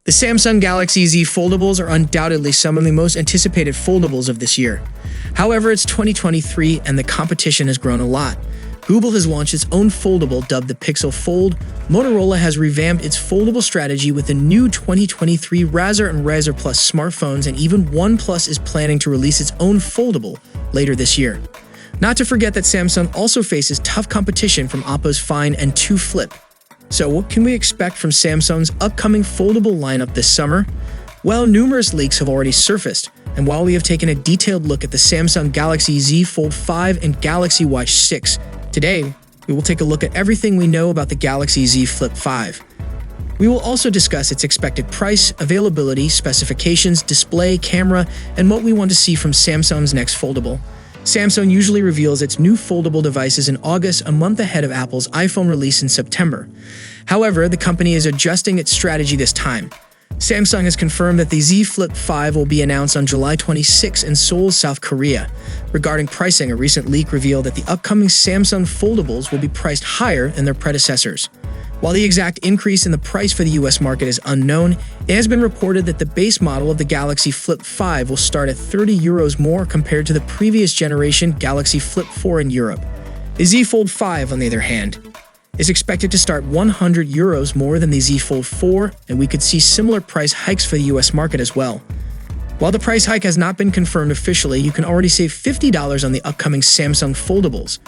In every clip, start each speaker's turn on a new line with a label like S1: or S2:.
S1: The Samsung Galaxy Z foldables are undoubtedly some of the most anticipated foldables of this year. However, it's 2023 and the competition has grown a lot. Google has launched its own foldable dubbed the Pixel Fold. Motorola has revamped its foldable strategy with the new 2023 Razr and Razr Plus smartphones, and even OnePlus is planning to release its own foldable later this year. Not to forget that Samsung also faces tough competition from Oppo's Find and 2 Flip. So what can we expect from Samsung's upcoming foldable lineup this summer? Well, numerous leaks have already surfaced, and while we have taken a detailed look at the Samsung Galaxy Z Fold 5 and Galaxy Watch 6, today we will take a look at everything we know about the Galaxy Z Flip 5. We will also discuss its expected price, availability, specifications, display, camera, and what we want to see from Samsung's next foldable. Samsung usually reveals its new foldable devices in August, a month ahead of Apple's iPhone release in September. However, the company is adjusting its strategy this time. Samsung has confirmed that the Z Flip 5 will be announced on July 26 in Seoul, South Korea. Regarding pricing, a recent leak revealed that the upcoming Samsung foldables will be priced higher than their predecessors. While the exact increase in the price for the US market is unknown, it has been reported that the base model of the Galaxy Flip 5 will start at €30 more compared to the previous generation Galaxy Flip 4 in Europe. The Z Fold 5, on the other hand, is expected to start €100 more than the Z Fold 4, and we could see similar price hikes for the US market as well. While the price hike has not been confirmed officially, you can already save $50 on the upcoming Samsung foldables.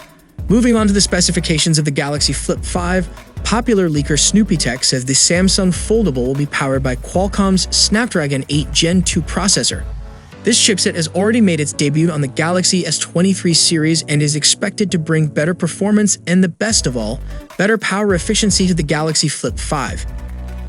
S1: Moving on to the specifications of the Galaxy Flip 5, popular leaker SnoopyTech says the Samsung foldable will be powered by Qualcomm's Snapdragon 8 Gen 2 processor. This chipset has already made its debut on the Galaxy S23 series and is expected to bring better performance and, the best of all, better power efficiency to the Galaxy Flip 5.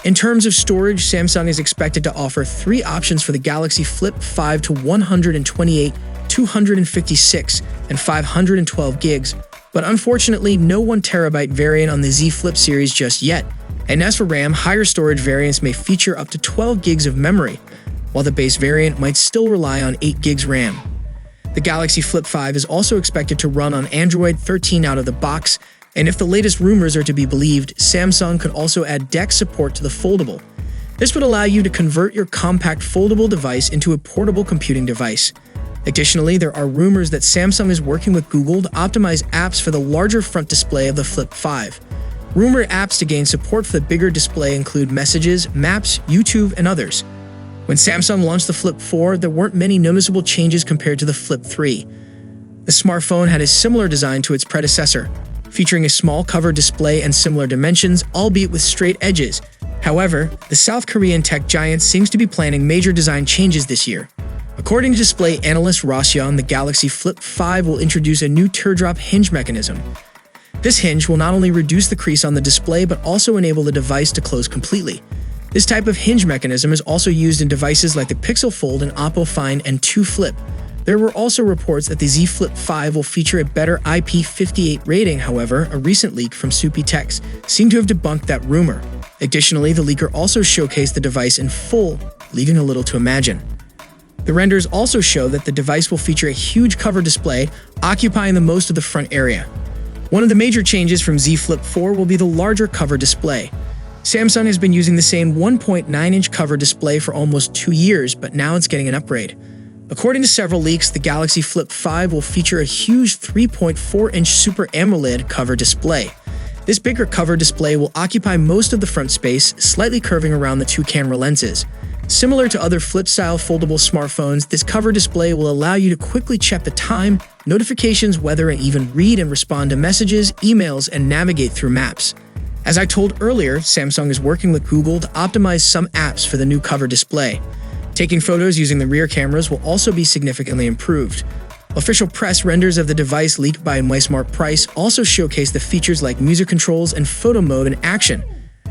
S1: In terms of storage, Samsung is expected to offer 3 options for the Galaxy Flip 5 to 128, 256, and 512 gigs, but unfortunately no 1TB variant on the Z Flip series just yet. And as for RAM, higher storage variants may feature up to 12 gigs of memory, while the base variant might still rely on 8 gigs RAM. The Galaxy Flip 5 is also expected to run on Android 13 out of the box, and if the latest rumors are to be believed, Samsung could also add DeX support to the foldable. This would allow you to convert your compact foldable device into a portable computing device. Additionally, there are rumors that Samsung is working with Google to optimize apps for the larger front display of the Flip 5. Rumored apps to gain support for the bigger display include Messages, Maps, YouTube, and others. When Samsung launched the Flip 4, there weren't many noticeable changes compared to the Flip 3. The smartphone had a similar design to its predecessor, featuring a small cover display and similar dimensions, albeit with straight edges. However, the South Korean tech giant seems to be planning major design changes this year. According to display analyst Roshan, the Galaxy Flip 5 will introduce a new teardrop hinge mechanism. This hinge will not only reduce the crease on the display but also enable the device to close completely. This type of hinge mechanism is also used in devices like the Pixel Fold and Oppo Find and 2 Flip. There were also reports that the Z Flip 5 will feature a better IP58 rating. However, a recent leak from SnoopyTech seemed to have debunked that rumor. Additionally, the leaker also showcased the device in full, leaving a little to imagine. The renders also show that the device will feature a huge cover display, occupying the most of the front area. One of the major changes from Z Flip 4 will be the larger cover display. Samsung has been using the same 1.9-inch cover display for almost 2 years, but now it's getting an upgrade. According to several leaks, the Galaxy Flip 5 will feature a huge 3.4-inch Super AMOLED cover display. This bigger cover display will occupy most of the front space, slightly curving around the 2 camera lenses. Similar to other flip-style foldable smartphones, this cover display will allow you to quickly check the time, notifications, weather, and even read and respond to messages, emails, and navigate through maps. As I told earlier, Samsung is working with Google to optimize some apps for the new cover display. Taking photos using the rear cameras will also be significantly improved. Official press renders of the device leaked by MySmart Price also showcase the features like music controls and photo mode in action.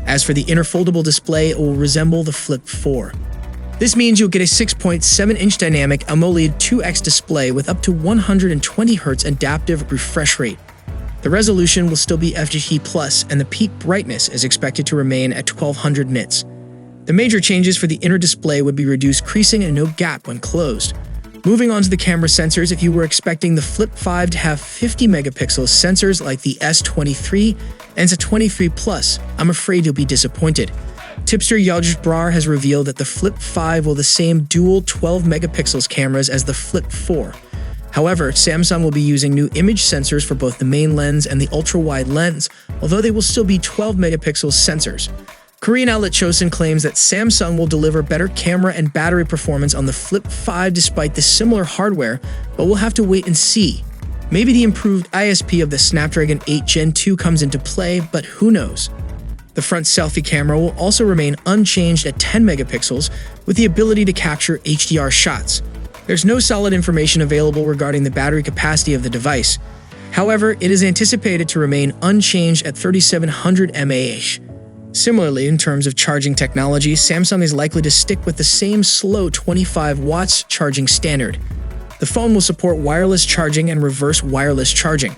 S1: As for the inner foldable display, it will resemble the Flip 4. This means you'll get a 6.7-inch dynamic AMOLED 2X display with up to 120Hz adaptive refresh rate. The resolution will still be FHD+, and the peak brightness is expected to remain at 1200 nits. The major changes for the inner display would be reduced creasing and no gap when closed. Moving on to the camera sensors, if you were expecting the Flip 5 to have 50-megapixel sensors like the S23 and the S23 Plus, I'm afraid you'll be disappointed. Tipster Yajish Brar has revealed that the Flip 5 will have the same dual 12 megapixels cameras as the Flip 4. However, Samsung will be using new image sensors for both the main lens and the ultra-wide lens, although they will still be 12 megapixel sensors. Korean outlet Chosun claims that Samsung will deliver better camera and battery performance on the Flip 5 despite the similar hardware, but we'll have to wait and see. Maybe the improved ISP of the Snapdragon 8 Gen 2 comes into play, but who knows? The front selfie camera will also remain unchanged at 10 megapixels with the ability to capture HDR shots. There's no solid information available regarding the battery capacity of the device. However, it is anticipated to remain unchanged at 3700 mAh. Similarly, in terms of charging technology, Samsung is likely to stick with the same slow 25 watts charging standard. The phone will support wireless charging and reverse wireless charging.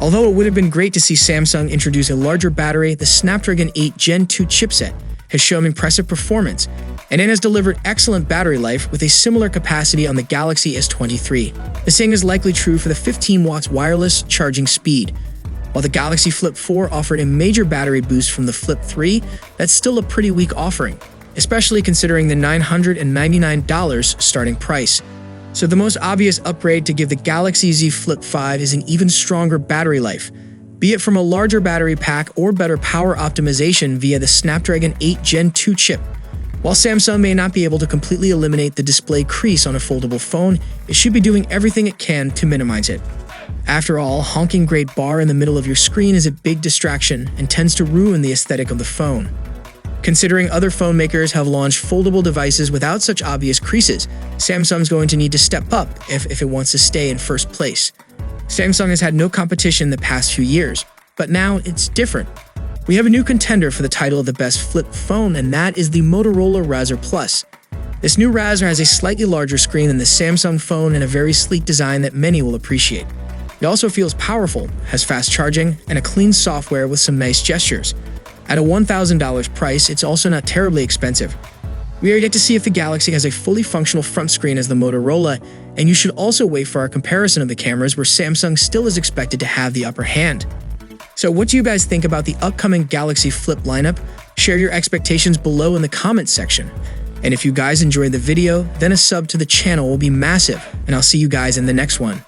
S1: Although it would have been great to see Samsung introduce a larger battery, the Snapdragon 8 Gen 2 chipset has shown impressive performance, and it has delivered excellent battery life with a similar capacity on the Galaxy S23. The same is likely true for the 15 watts wireless charging speed. While the Galaxy Flip 4 offered a major battery boost from the Flip 3, that's still a pretty weak offering, especially considering the $999 starting price. So the most obvious upgrade to give the Galaxy Z Flip 5 is an even stronger battery life, be it from a larger battery pack or better power optimization via the Snapdragon 8 Gen 2 chip. While Samsung may not be able to completely eliminate the display crease on a foldable phone, it should be doing everything it can to minimize it. After all, honking great bar in the middle of your screen is a big distraction and tends to ruin the aesthetic of the phone. Considering other phone makers have launched foldable devices without such obvious creases, Samsung's going to need to step up if it wants to stay in first place. Samsung has had no competition the past few years, but now it's different. We have a new contender for the title of the best flip phone, and that is the Motorola Razr Plus. This new Razr has a slightly larger screen than the Samsung phone and a very sleek design that many will appreciate. It also feels powerful, has fast charging, and a clean software with some nice gestures. At a $1,000 price, it's also not terribly expensive. We are yet to see if the Galaxy has a fully functional front screen as the Motorola, and you should also wait for our comparison of the cameras where Samsung still is expected to have the upper hand. So what do you guys think about the upcoming Galaxy Flip lineup? Share your expectations below in the comments section. And if you guys enjoyed the video, then a sub to the channel will be massive, and I'll see you guys in the next one.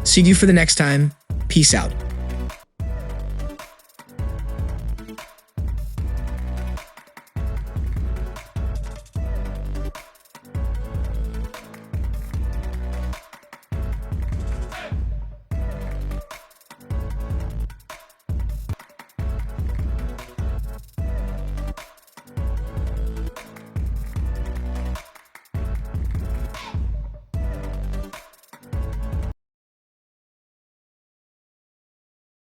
S1: See you for the next time. Peace out.